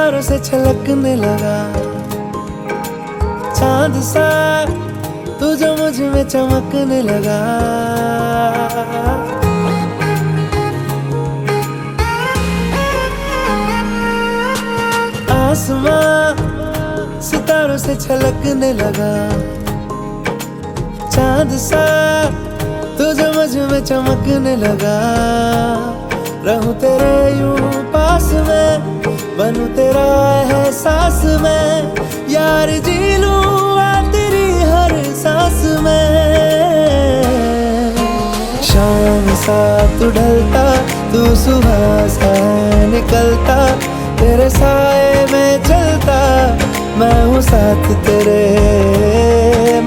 सितारों से छलकने लगा चांद सा, तू जो मुझ में चमकने लगा। आसमां सितारों से छलकने लगा चांद सा, तू जो मुझ में चमकने लगा। रहूं तेरे यूं पास में, बनूं तेरा एहसास में, यार जी लूं तेरी हर सांस में। शाम सा तू ढलता, तू सुबह सा निकलता, तेरे साए में चलता, मैं हूँ साथ तेरे,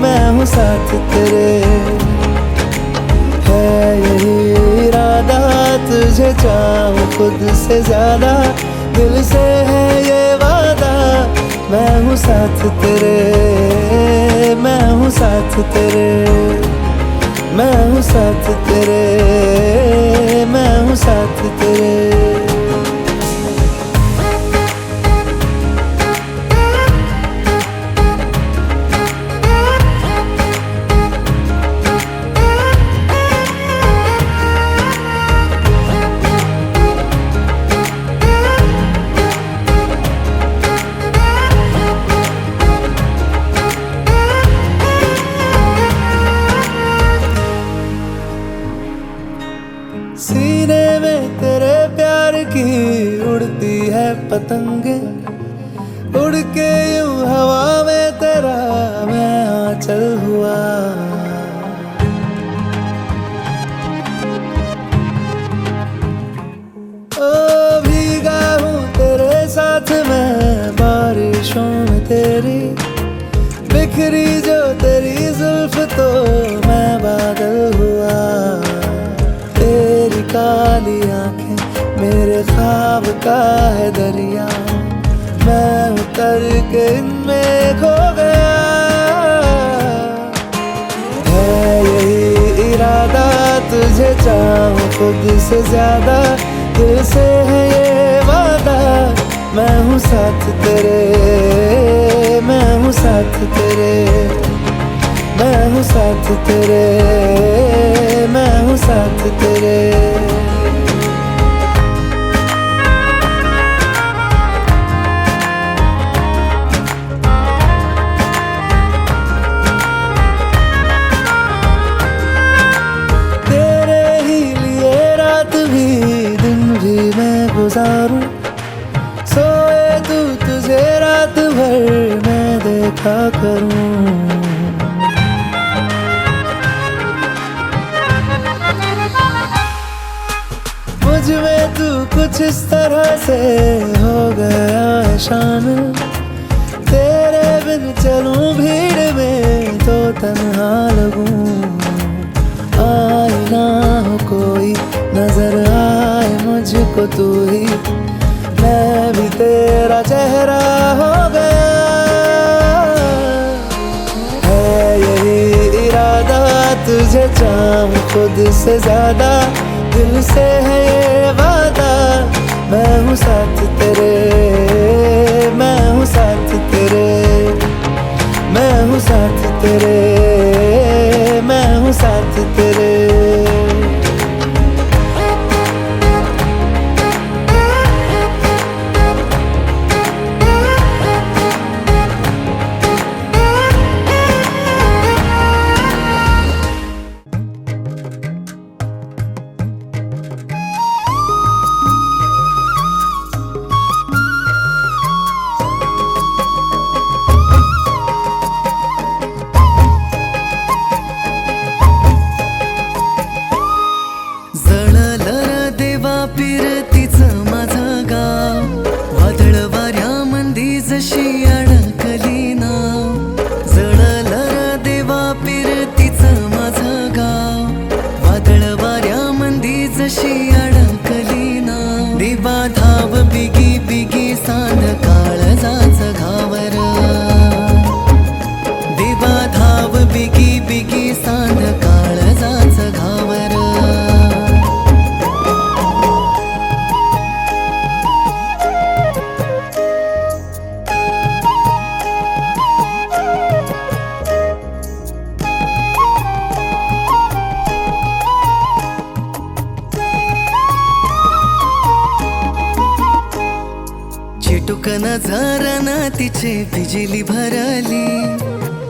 मैं हूँ साथ तेरे। है यही इरादा तुझे चाहूं खुद से ज्यादा, दिल से है ये वादा, मैं हूँ साथ तेरे, मैं हूँ साथ तेरे, मैं हूँ साथ तेरे, मैं हूँ साथ तेरे। सीने में तेरे प्यार की उड़ती है पतंगे, उड़ के यूं हवा में तेरा मैं आंचल हुआ। ओ भीगा हूँ तेरे साथ मैं बारिशों में तेरी, बिखरी जो तेरी जुल्फ तो मैं बादल हुआ। तेरी काली आंखें मेरे ख्वाब का है दरिया, मैं उतर के इनमें खो गया। है यही इरादा तुझे चाहूं खुद से ज्यादा, दिल से है ये वादा, मैं हूँ साथ तेरे, मैं हूँ साथ तेरे, मैं हूँ साथ तेरे, मैं हूँ साथ तेरे। तेरे ही लिए रात भी दिन भी मैं गुजारूं, सोए तू तुझे रात भर मैं देखा करूं। मुझ में तू कुछ इस तरह से हो गया है शामिल, तेरे बिन चलूं भीड़ में तो तन्हा लगूं। आए ना हो कोई नजर आए मुझको तू ही, मैं भी तेरा चेहरा हो गया। है यही इरादा तुझे चाहूं खुद से ज्यादा, दिल से है ये वादा, मैं हूँ साथ तेरे, मैं हूँ साथ तेरे, मैं हूँ साथ तेरे, मैं हूँ साथ तेरे। नजरन तिचे बिजली भरली,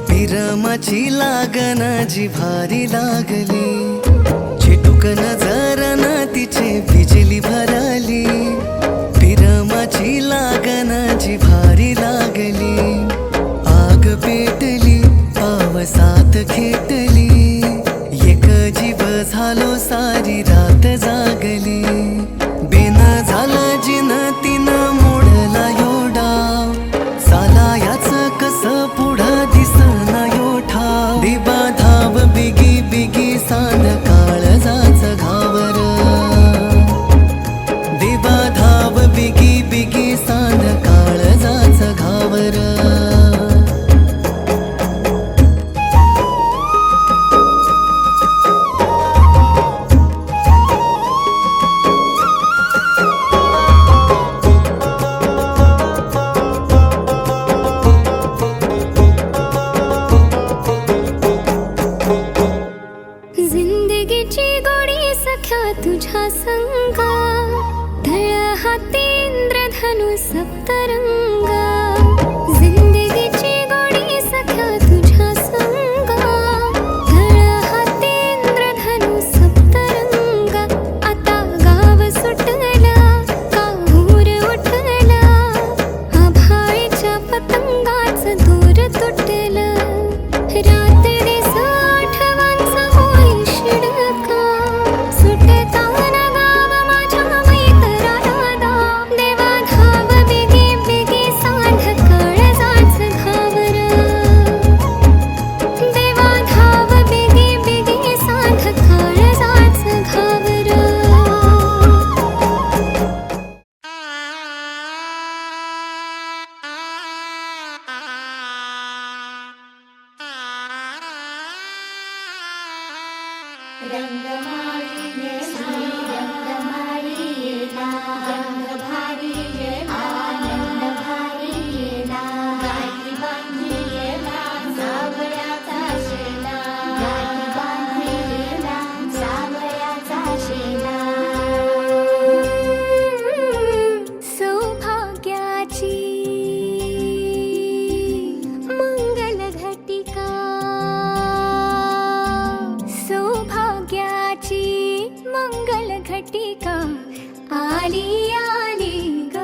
विरमाची लागन जिव्हारी लागली. चिटूक नजरन तिचे बिजली भरली, विरमाची लागन जिव्हारी लागली. आग पेटली पावसात खेटली, एक जीव झालो सारी रात जागली. बेन झालं जिन तिनं मोडला योडा, साला याच कस पुढं दिसना योठा. देवा धाव बिगी बिगी सांध काळजाच घावर, देवा धाव बिगी बिगी सांध काळजाच घावर. जिंदगीची गोडी सख्या तुझ्या संगा, धळ हाती इंद्रधनु सप्तरंगा. जिंदगीची गोडी सख्या तुझ्या संगा, धळ हाती इंद्रधनु सप्तरंगा. आता गाव सुटला काहूर उठला, आभाळीच्या पतंगाच दूर तुटलं. रात्री आठवांचा होई शिडका, सुटताना गाव माझ्या मैतराला. देवा धाव बिगी बिगी सांध काळजाच घावर, देवा धाव बिगी बिगी सांध काळजाच घावर. सौभाग्याची मंगल घटिका, सौभाग्याची मंगल घटिका आली आली ग.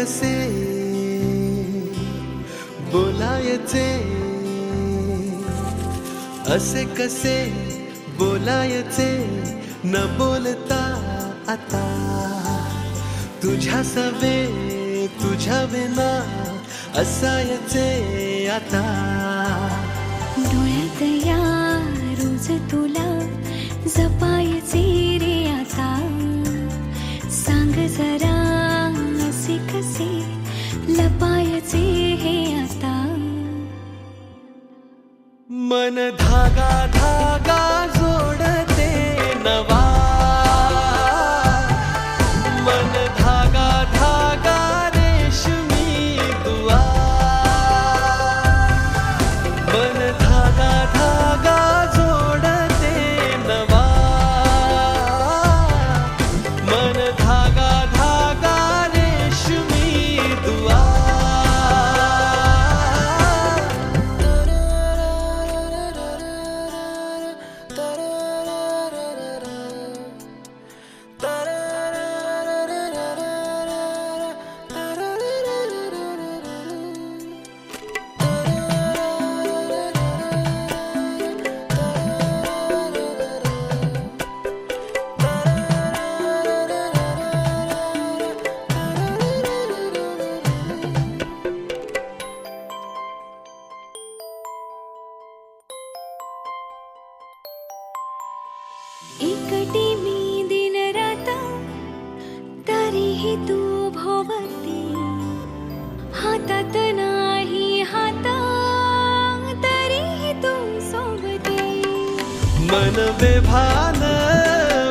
कसे बोलायचे, असे कसे बोलायचे न बोलता आता. तुझ्या सवे तुझ्या विना असायचे आता. डोळ्यात या रोज तुला जपायचे रे आता. सांग जरा असे कसे लपायचे हे आता. मन धागा धागा जोडते नवा. मन धागा धागा रेशमी दुआ. मन धागा धागा जोडते नवा. मन धागा धागा रेशमी दुआ. एकटी मी दिन रात तरीही तू भोवती. हातात नाही हात तरीही तू सोबती. मन बेभान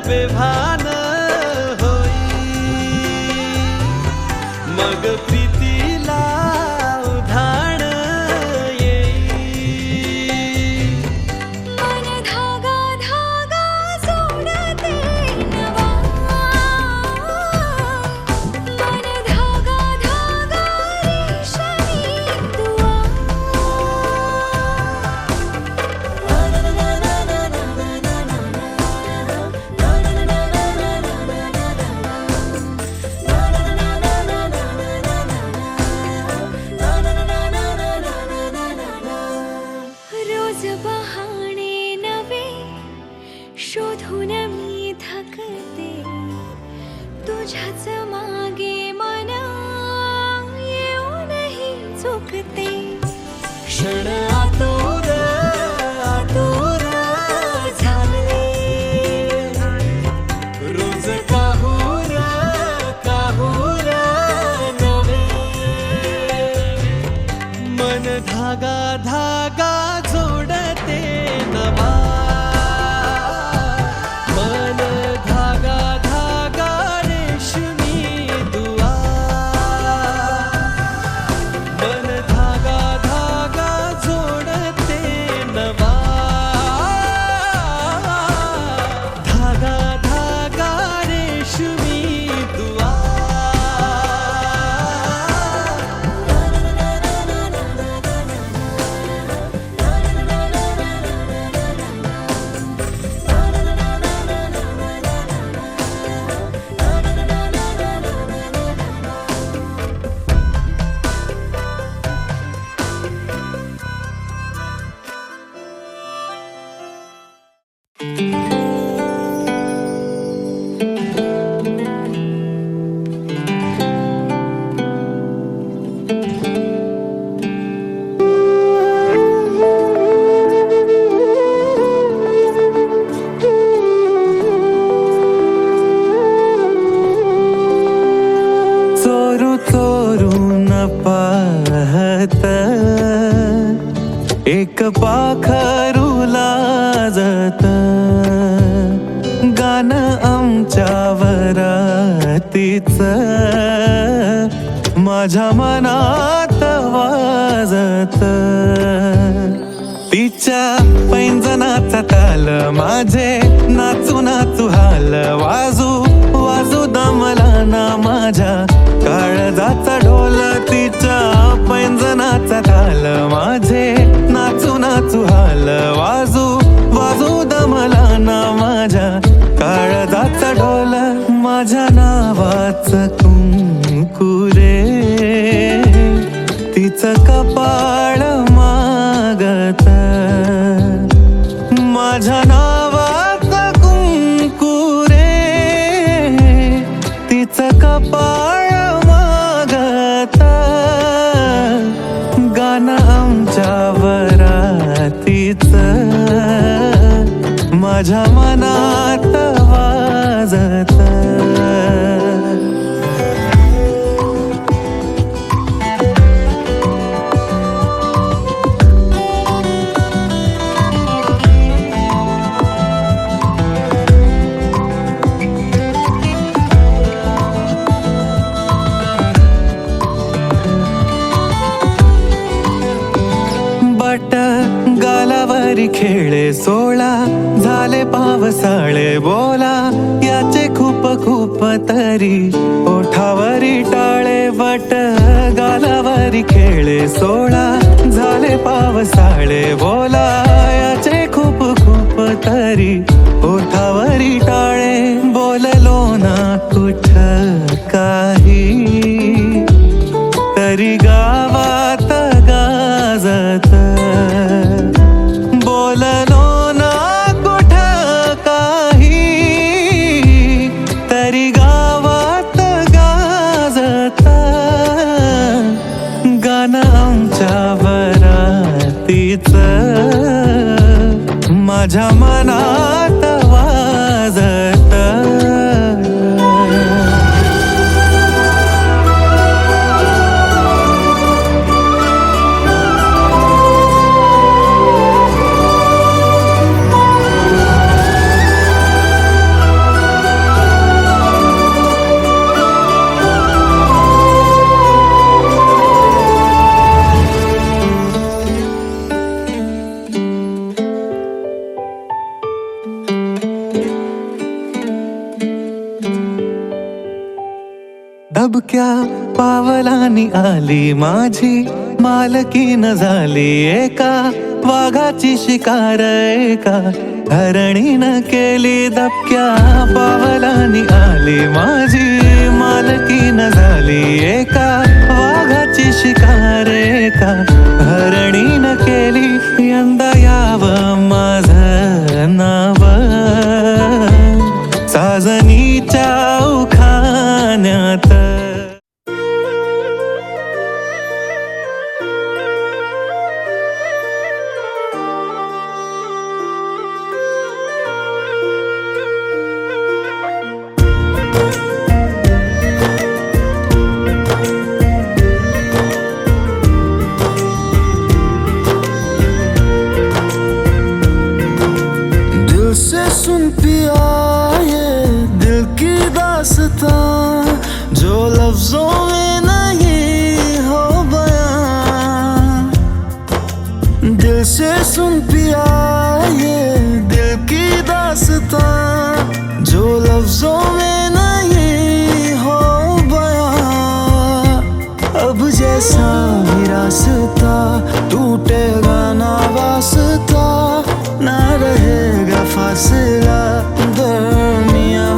बेभान होई. मग प्रीतीला उधाण येई. मन धागा धागा जोडते नवा. मन धागा धागा रेशमी दुआ. रोज बहाणे नवे शोधून मी थकते. तुझ्याच मागे मन येऊनही चुकते. क्षण आतुर आतुर झाले. रोज काहूर काहूर नवे. मन धागा धागा जोडते नवा. मन धागा धागा रेशमी दुआ. मन धागा धागा जोडते नवा. धागा धागा रेशमी दुआ. चोरू चोरून पाहत एक पाखरू लाजत. गाणं आमच्या वरातीच माझ्या मनात वाजत. तिच्या पैंजनाचा ताल माझे नाचू नाचू हाल. वाजू वाजू दमला ना माझ्या काळजाचा ढोल. तिच्या पैंजनाचा ताल माझे नाचू नाचू हाल. वाजू वाजू दमला ना माझ्या काळजाचा ढोल. माझ्या नावाचं कुंकू रे, तिचं कपाळ मागत. माझ्या नावाचं कुंकू रे, तिचं कपाळ मागत. गाणं आमच्या वरातीचं माझ्या मनात वाजत. बट गालावरी खेळे सोळा, झाले पावसाळे बोला, याचे खूप खूप तरी ओठावरी टाळे. बट गालावरी खेळे सोळा, झाले पावसाळे बोला, याचे खूप खूप तरी ओठावरी टाळे. बोललो ना कुठ काही तरी गावात गाजत. बोललो ना कुठ काही तरी गावात गाजत. गाणं आमच्या वरातीचं माझ्या मनात वाजत. दबक्या पावलांनी आली माझी मालकीन झाली एका वाघाची शिकार. एका हरणीनं केली दबक्या पावलांनी आली माझी मालकीन झाली एका वाघाची शिकार. एका हरणीनं केली यंदा यावं माझं नाव साजनीच्या उखाण्यात. दिल से सुन पिया ये दिल की दास्तां, जो लफ्जों में नहीं हो बयां. दिल से सुन पिया ये दिल की दास्तां, जो लफ्जों में नहीं हो बयां. अब जैसा भी रास्ता टूटेगा ना वास्ता, ना रहेगा फासला दरमियां.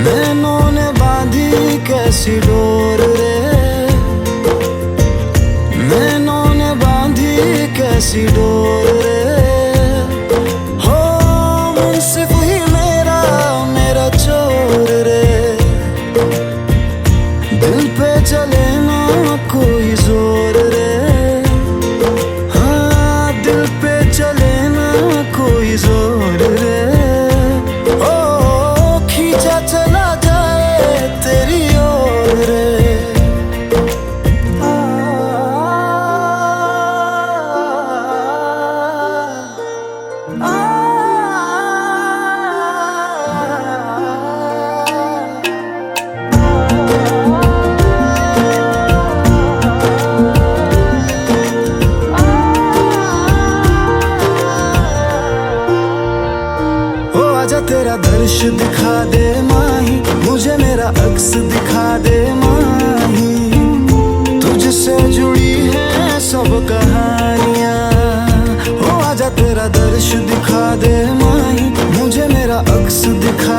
नैनों ने बांधी कैसी डोर रे, नैनों ने बांधी कैसी डोर रे. हो मुंसिफ ही मेरा मेरा चोर रे, दिल पे चले ना कोई जोर रे. चले ना कोई जोर रे. ओ खींचा चला जाए तेरी ओर रे. आजा तेरा दर्श दिखा दे माही, मुझे मेरा अक्स दिखा दे माही. तुझसे जुड़ी है सब कहानियां. हो आजा तेरा दर्श दिखा दे माही, मुझे मेरा अक्स दिखा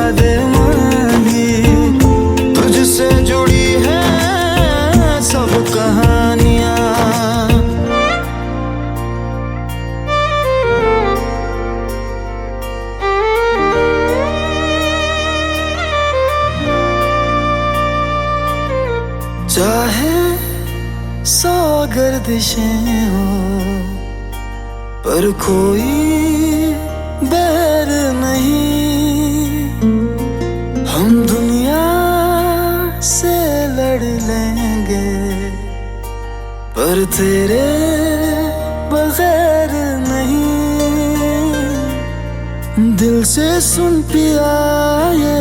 गर्दिशें हो पर कोई बैर नहीं। हम दुनिया से लड़ लेंगे पर तेरे बगैर नहीं। दिल से सुन पिया ये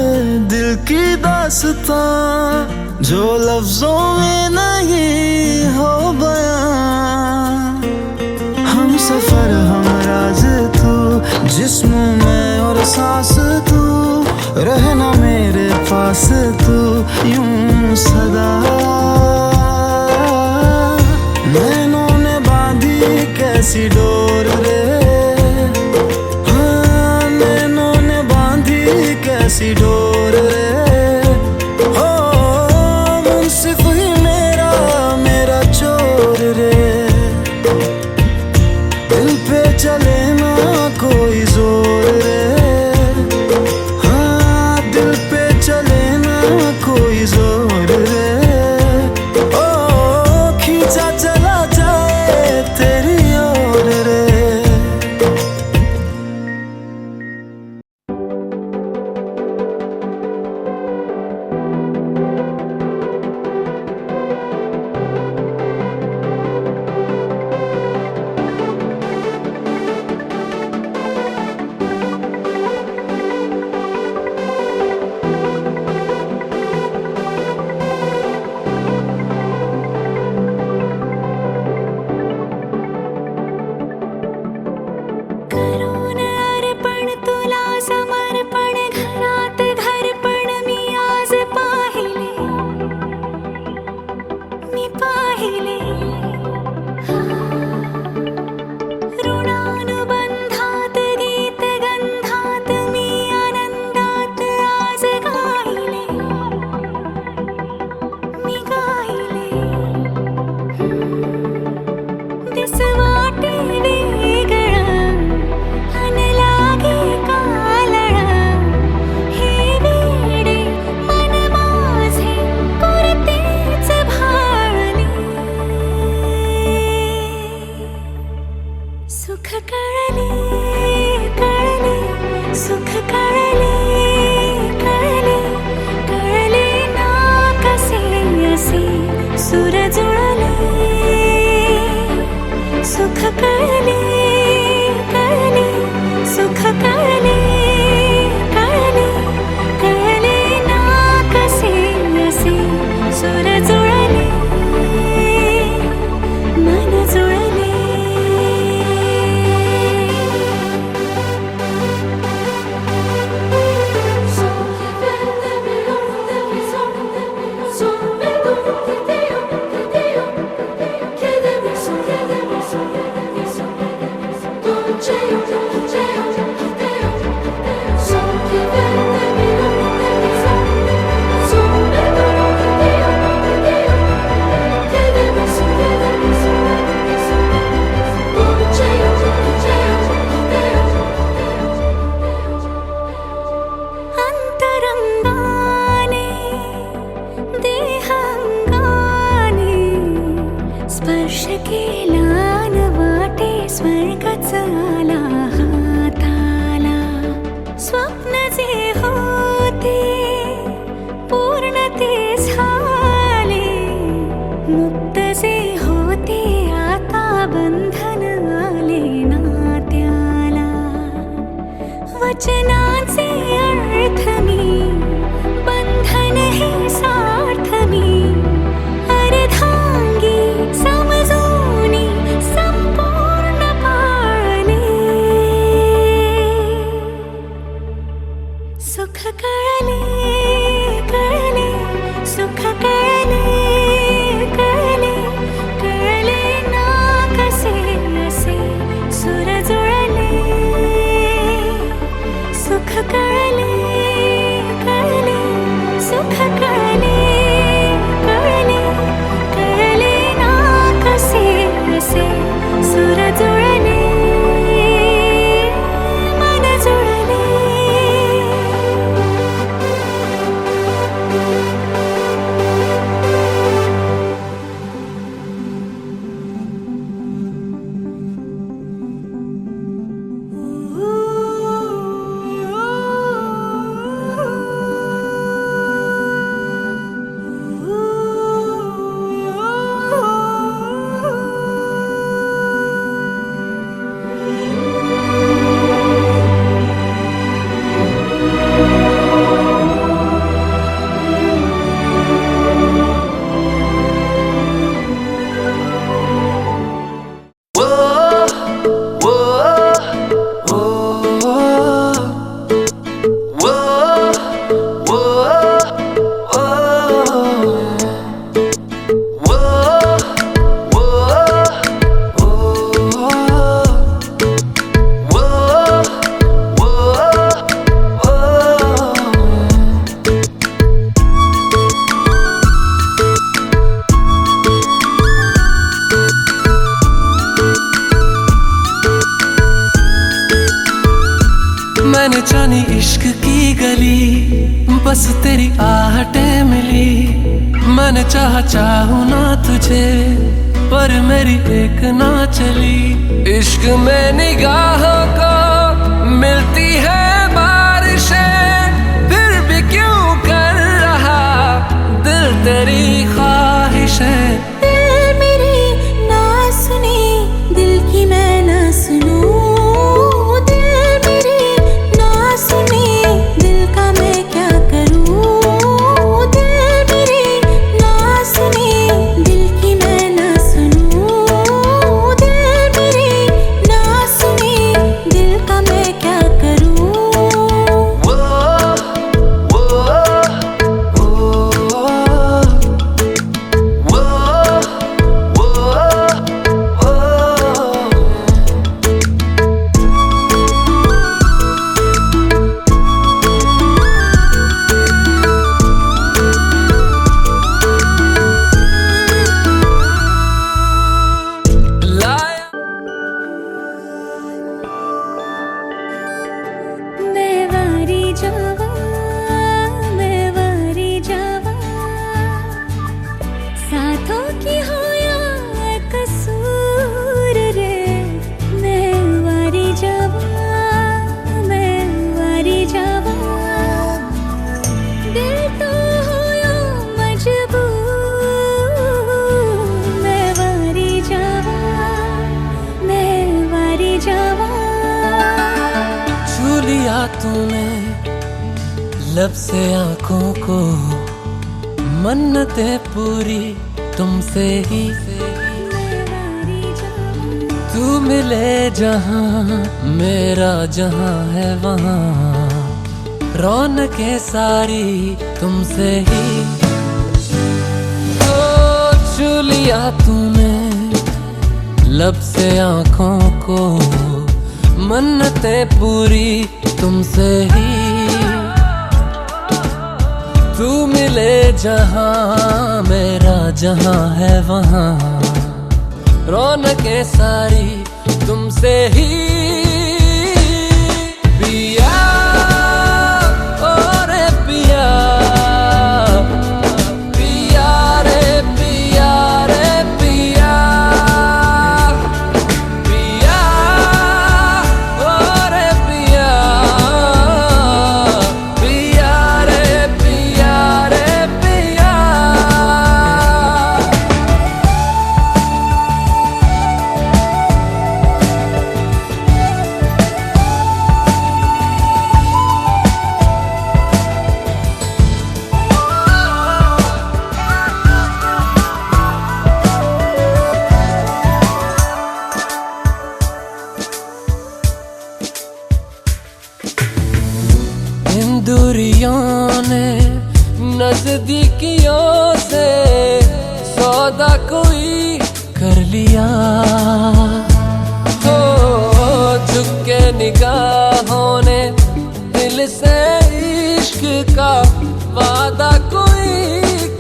दिल की दास्तां जो लफ्जों में नहीं हो बयां। हम सफर हम राज तू जिस्म में और सांस तू रहना मेरे पास तू यूं सदा। नैनों ने बांधी कैसी डोर रे, हाँ नैनों ने बांधी कैसी डोर रे। हो मुंसिफ ही मेरा चोर रे। दिल पे चले ना कोई जोर रे, हाँ दिल पे चले ना कोई जोर रे। ओ खींचा चला जाए तेरी ओर रे। करून अर्पण तुला समर्पण घरात घरपण मी आज पाहिले ऋणानुबंधात गीत गंधात मी आनंदात आज गायले मी गायले। दिस वाटे वेगळं अन लागे कालळं हे वेडे मन माझे पुरतेच भाळले। सुख कळले कळले सुख कळले कळले कळले ना कसे असे सुर जुळले। सुख कळले कळले सुख कळले कळले कळले ना कसे असे सुर जुळले मन जुळले। अंतरंगाने देहांगाने स्पर्श केला न वाटे स्वर्गच आला हाताला। स्वप्न जे होते पूर्ण ते झाले मुक्त जे होते आता बंधन आले नात्याला। वचनाचे अर्थ मी बंधन हे सार्थ मी अर्धांगी समजूनी संपूर्ण पाळले। बस तेरी आहटें मिली। मैंने चाहूं ना तुझे, पर मेरी एक ना चली। इश्क में निगाहों को मिलती है बारिशें, फिर भी क्यों कर रहा दिल तेरी ख्वाहिशें। दिल मेरी ना सुने, दिल की मैं ना सुनूं। दिल मेरी ना सुने, दिल का मैं क्या करूं। दिल मेरी ना सुने, दिल की मैं ना सुनूं। दिल मेरी ना सुने, दिल का मैं क्या करूं। मैं वारी जावा, मैं वारी जावा, साथों की हो या कसूर रे। मैं वारी जावा, मैं वारी जावा, दिल तो हो या मजबूर। मैं वारी जावा, मैं वारी जावा। छू लिया तूने लब से आंखों को, मन्नतें पूरी तुमसे ही। तू मिले जहां मेरा जहां है वहां, रौनकें सारी तुमसे ही। ओ छू लिया तूने लब से आंखों को, मन्नतें पूरी तुमसे ही। तू मिले जहां मेरा जहां है वहां, रौनकें सारी तुमसे ही। पिया ओ रे पिया, पिया रे पिया रे पिया, पिया ओ रे पिया, पिया रे पिया रे पिया। इन दूरियों ने नजदीकियों से सौदा कोई कर लिया। हो झुके निगाहों ने दिल से इश्क का वादा कोई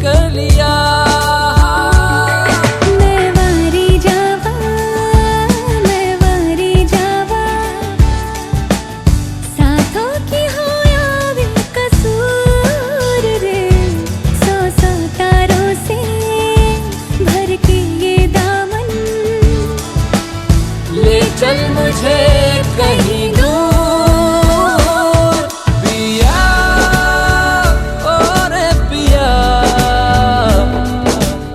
कर लिया। मैं वारी जावा, मैं वारी जावा, साथों की हो या बेकसूर रे। सौ सौ तारों से भर के ये दामन, ले चल मुझे कहीं दूर। पिया ओ रे पिया,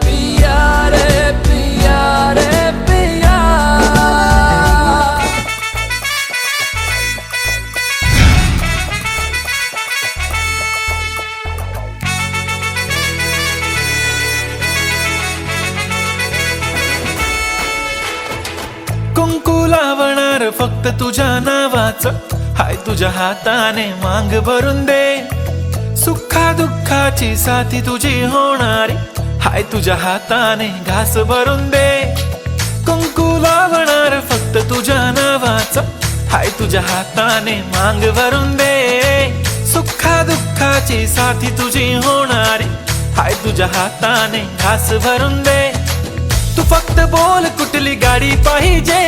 पिया रे पिया रे पिया। कुंकू लावणार फक्त तुझ्या नावाचं, हाय तुझ्या हाताने मांग भरून दे। सुखा दुःखाची साथी तुझी होणारी, हाय तुझ्या हाताने घास भरून दे। कुंकू लावणार फक्त तुझ्या नावाचं, हाय तुझ्या हाताने मांग भरून दे। सुखा दुःखाची साथी तुझी होणारी, हाय तुझ्या हाताने घास भरून दे। तू फक्त बोल कुठली गाडी पाहिजे,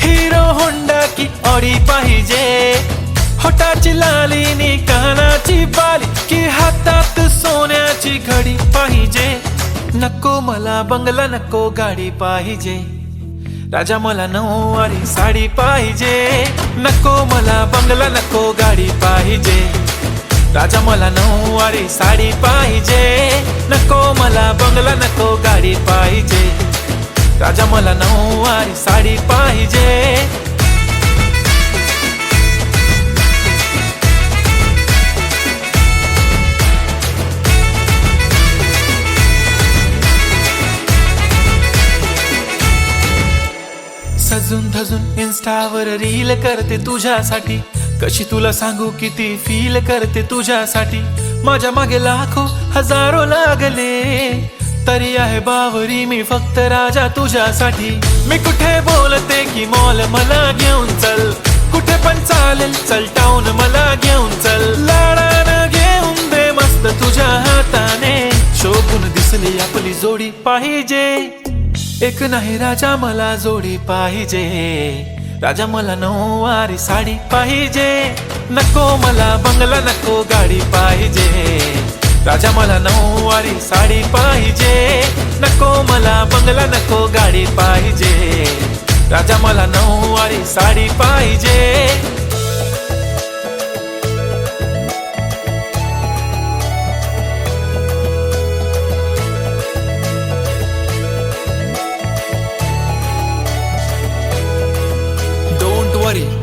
हिरो होंडा की ऑडी पाहिजे। होटाची लाली नी कानाची बाली की हातात सोन्याची घडी पाहिजे. नको मला बंगला नको गाडी पाहिजे. राजा मला नऊवारी साडी पाहिजे. नको मला बंगला नको गाडी पाहिजे. राजा मला नऊवारी साडी पाहिजे. नको मला बंगला नको गाडी पाहिजे. राजा मला नऊवारी साडी पाहिजे. सजून धजून इन्स्टावर रील करते तुझ्यासाठी. कशी तुला सांगू किती फील करते तुझ्यासाठी. माझ्या मागे लाखो हजारो लागले तरी आहे बावरी मी फक्त राजा तुझ्यासाठी. मी कुठे बोलते की मॉल मला घेऊन चल. कुठे पण चालेल चल टाऊन मला घेऊन चल. लाडानं घेऊन दे मस्त तुझ्या हाताने. शोभून दिसली आपली जोडी पाहिजे. एक नाही राजा मला जोडी पाहिजे. राजा मला नऊवारी साडी पाहिजे. नको मला बंगला नको गाडी पाहिजे. राजा मला नऊवारी साडी पाहिजे. नको मला बंगला नको गाडी पाहिजे. राजा मला नऊवारी साडी पाहिजे.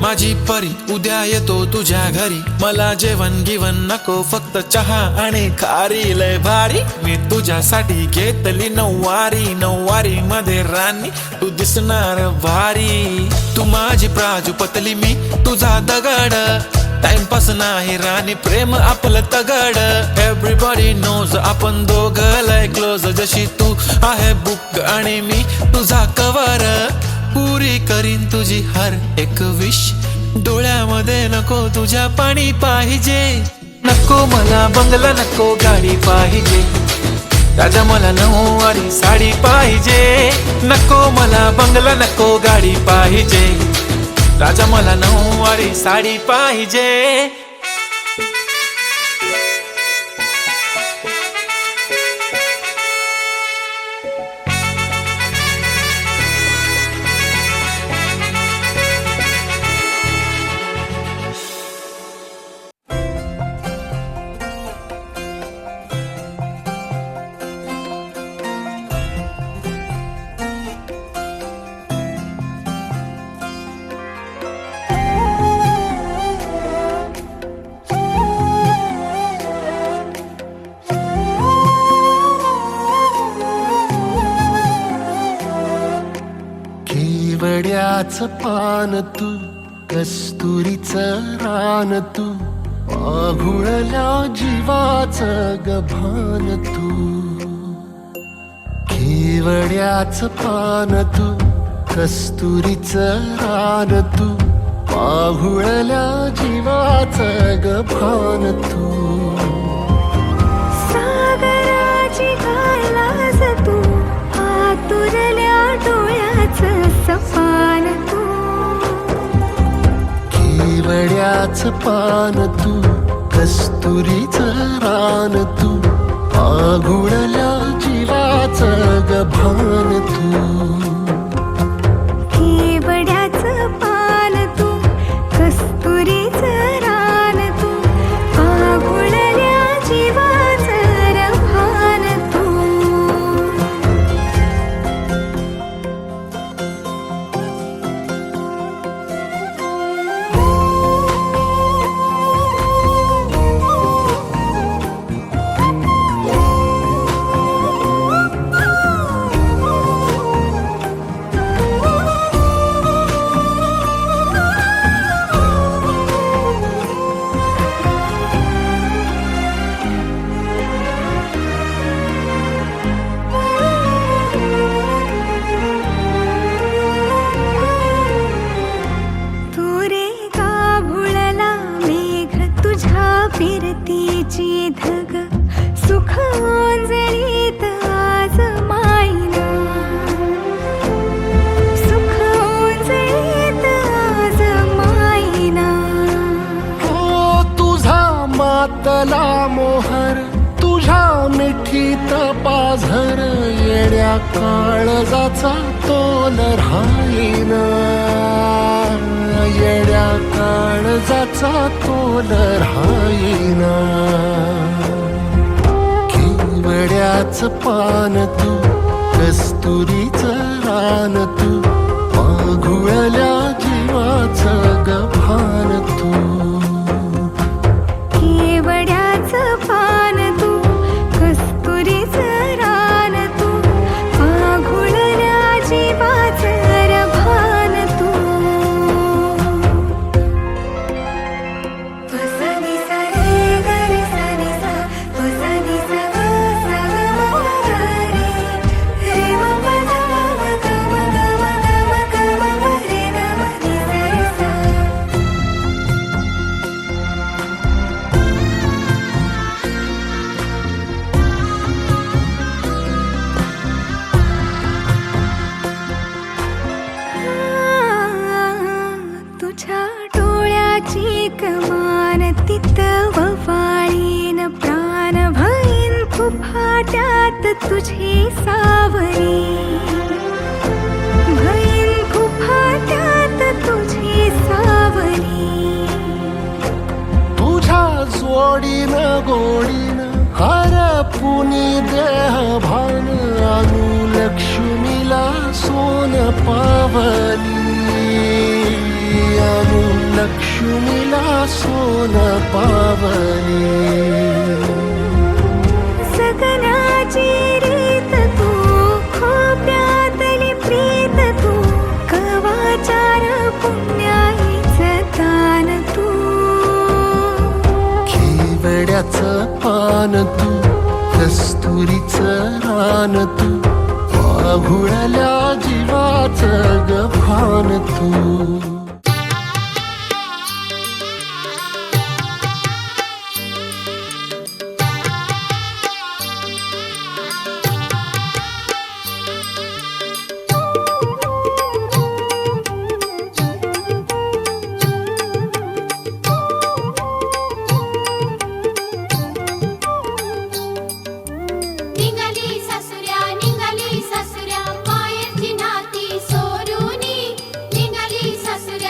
माझी परी उद्या येतो तुझ्या घरी. मला जेवण गिवण नको फक्त चहा आणि खारी लय भारी. मी तुझ्यासाठी घेतली नऊवारी. नऊवारी मध्ये राणी तू दिसणार भारी. तू माझी प्राजूपतली मी तुझा दगड. टाइमपास नाही राणी प्रेम आपलं तगड. एव्हरीबॉडी नोज आपण दोघं लय क्लोज. जशी तू आहे बुक आणि मी तुझा कवर. पुरी करीन तुझी हर एक विश. डोळ्यामध्ये नको तुझ्या पाणी पाहिजे. नको मला बंगला नको गाडी पाहिजे. राजा मला नऊवारी साडी पाहिजे. नको मला बंगला नको गाडी पाहिजे. राजा मला नऊवारी साडी पाहिजे. केवड्याचं पान तू कस्तुरीचं रान तू. आघुळल्या जीवाचं गभान तू. केवड्याचं पान तू कस्तुरीचं रान तू. आघुळल्या जीवाचं गभान तू. सागराची गायलास तू. आतुरल्या डोळ्याचं सपान तू. केवड्याचं पान तू कस्तुरीचं रान तू. आघुळल्या जीवाचं गभान तू. केवड्याचं पान तू कस्तुरीचं रान तू. आघुळल्या जीवाचं रभान तू. काळजाचा तोल राहीना, येड्या काळजाचा तोल राहीना. केवड्याच पान तू, कस्तुरीचं रान तू, माघुळल्या जीवाचं गभान तू. केवड्याचं पान तू, कस्तुरीचं रान तू, आघुळल्या जीवाचं रभान तू. पसनी सा रे ग रे सा रे सा, पसनी सा ग सा ग म ग रे, रे म प ध म ग म ग म ग म ग म ग रे ग म रे सा रे सा. तुझ्या डोळ्याची कमान तिथं ववाळीन, प्राण भईन फुफाट्यात तुझी सावरी, भईन फुफाट्यात तुझी सावरी. तुझ्या जोडीनं गोडीनं हरपुनी देह भान, अनुलक्ष्मीला सोन पावली, अनुलक्ष्मीला सोन पावली. सगनाची रीत तू, खोप्यातली प्रीत तू, कवाचार पुण्याईचं दान तू. केवड्याचं पान तू, कस्तुरीचं रान तू, माघुळल्या जीवाचं गभान तू. निघाली सासुऱ्या मायेची नाती सोडूनी, निघाली सासुऱ्या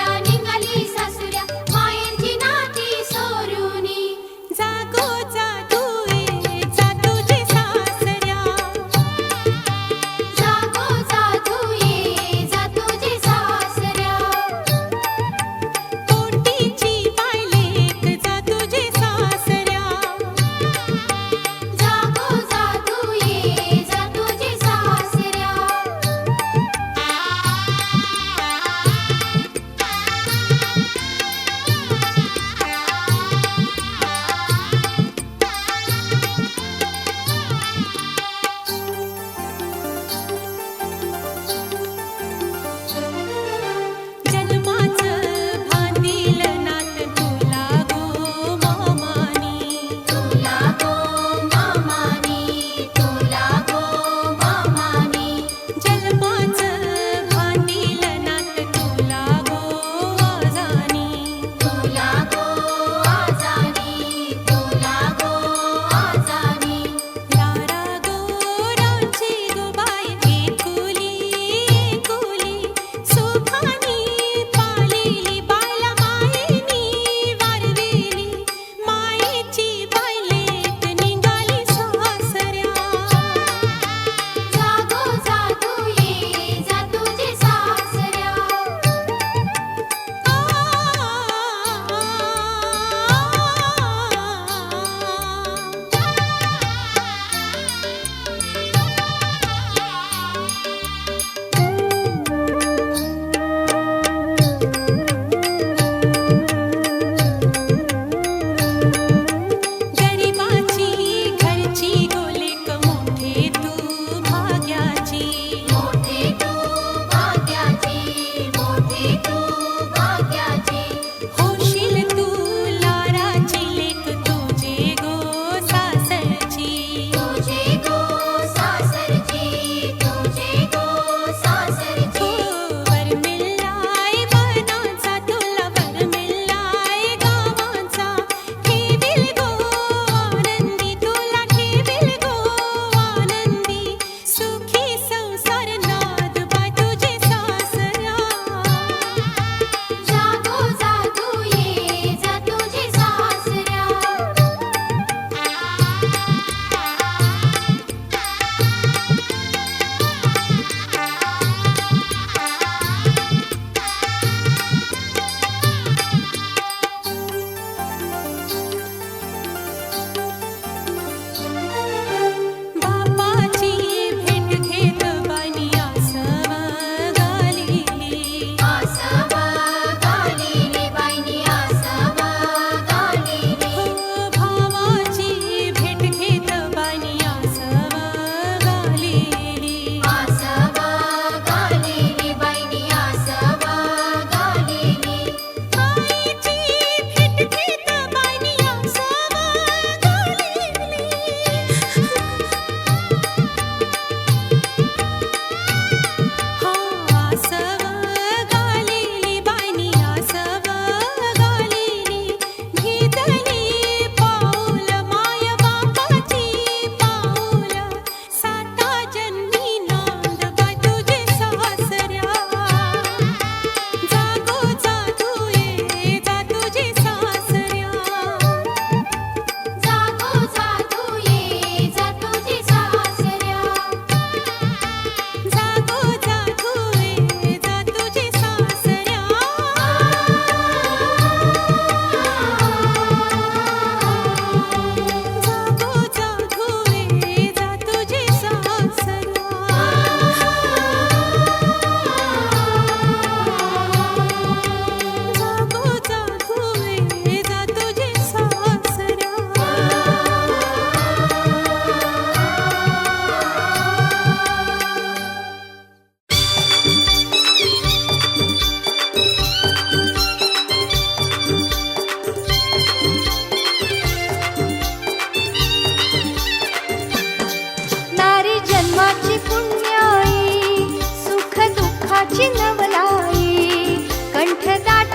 नवलाई कंठ दाट